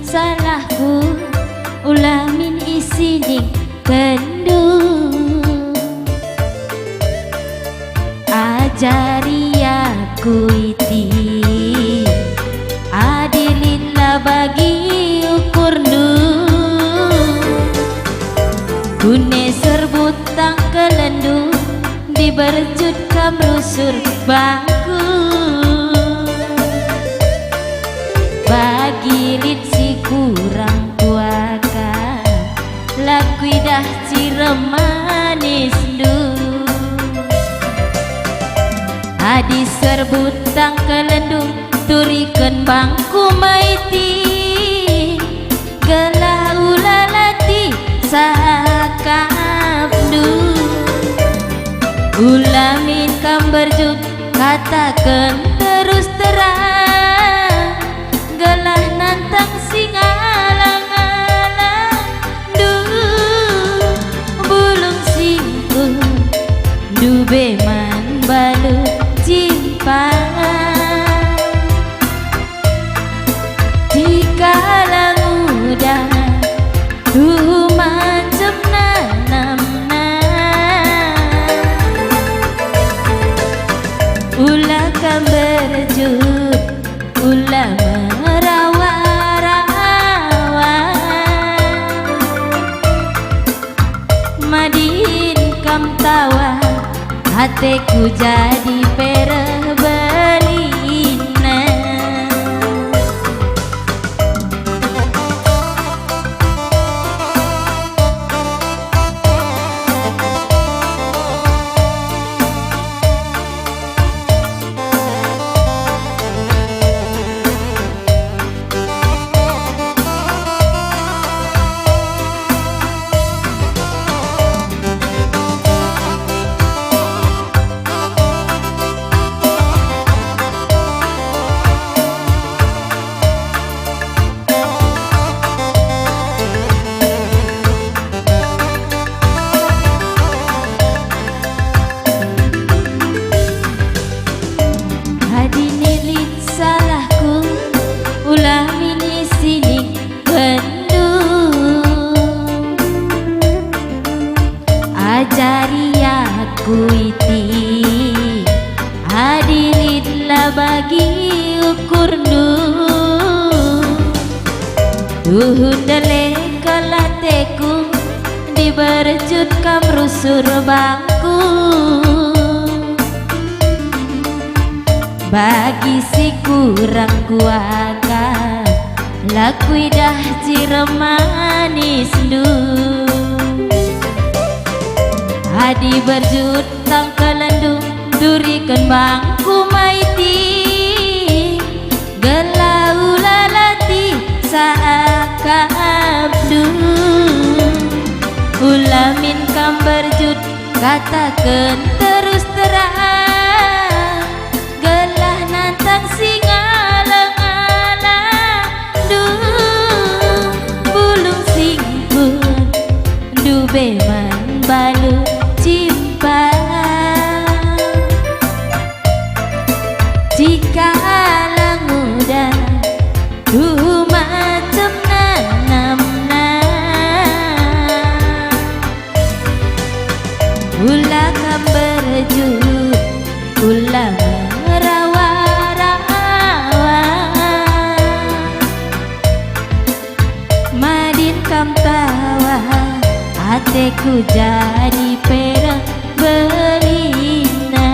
salahku ulamin isining kendung ajari aku iti adilillah bagi ukur nu gune serbut tang kelendu diberjut kamrusur bangku bagi lid si kurang puaka lakuidah ciremanis du adi serbut tang kelendung turikan bangku maiti gelah ulalati sakabdu ulamin kamberjuk katakan terus terang gelah nantang singalang-alang du bulung singkung du beman balu cimpang dikala muda macam nanamna ulah kamberjuk ulah merawa-rawa madin kam tawa hatiku jadi perah belina ajari aku iti adilillah bagi ukur nu dele kalateku diberjut kamrusur bangku bagi si kurang kuaka lakuidah ciremanis du adi berjut tang kelendung durikan bangku maiti gelau lalati saakabdu ulamin kam berjut katakan terus terang gelah nantang singalang-alang du bulung singkung du beman balu jikalau muda macam nanamna ulah kamberjuk ulah merawa-rawa madin kam tawa hatiku jadi perah belina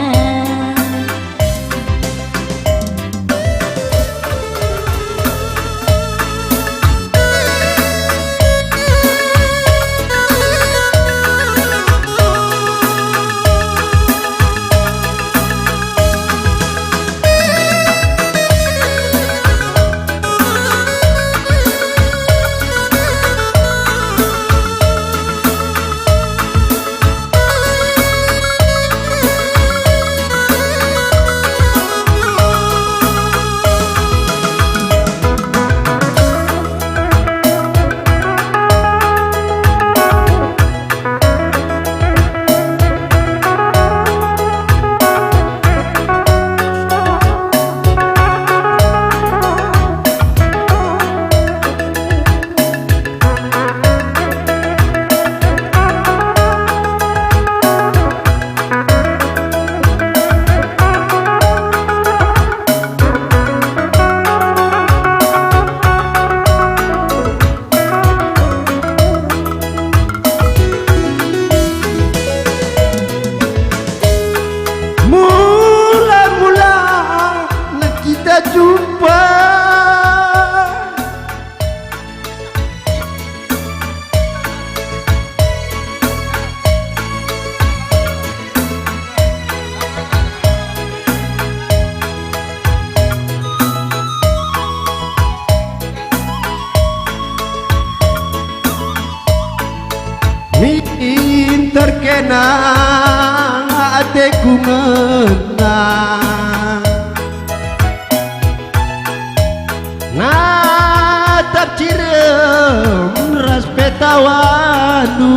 tawanu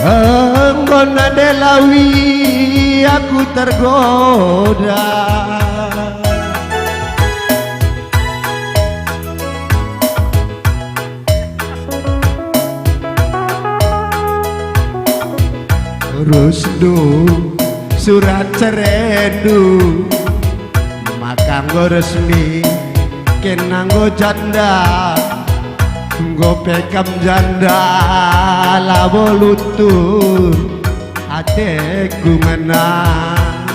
Enggona delawi aku tergoda Rusdu surat ceredu makanggo resmi kenanggo janda nggo pekam janda labo lutur ateku menang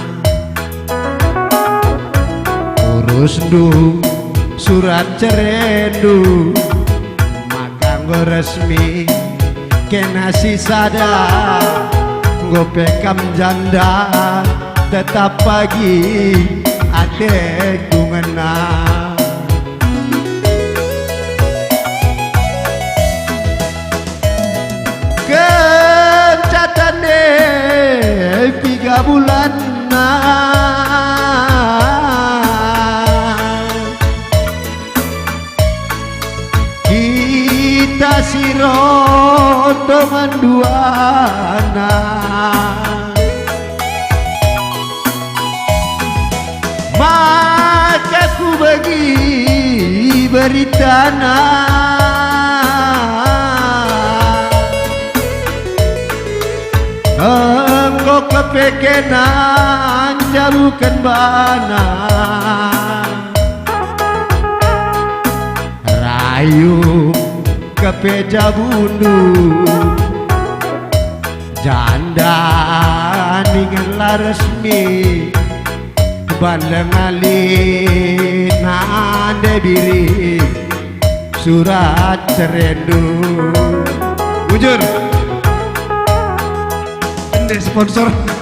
urus du surat ceredu makanggo resmi kena sisada nggo pekam janda tetap pagi ateku menang kencatane 3 bulan kita siroto manduana maka ku bagi beritana engkau kepekenan jarukan bana rayu kepeja bundu janda ningan resmi bandeng alin ande biri surat cerendu bujur sponsor